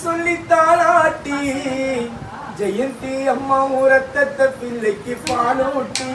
சொல்லி தாளாட்டி ஜெயந்தி அம்மா ரத்தத்தை பிள்ளைக்கு பாலூட்டி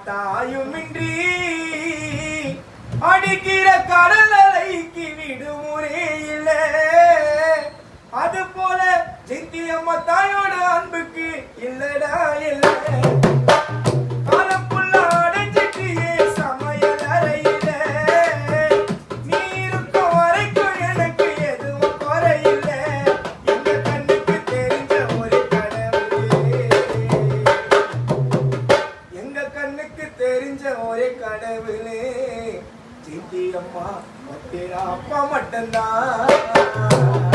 தாயுமின்றி அடிக்கிற கடல் அலைக்கு விடுமுறை இல்லை. அது போல ஜெயந்தி அம்மா தாயோட அன்புக்கு இல்லடா இல்லை. தெரிஞ்ச ஒரே கடவுளே ஜெயந்தி அம்மா அப்பா மட்டும்தான்.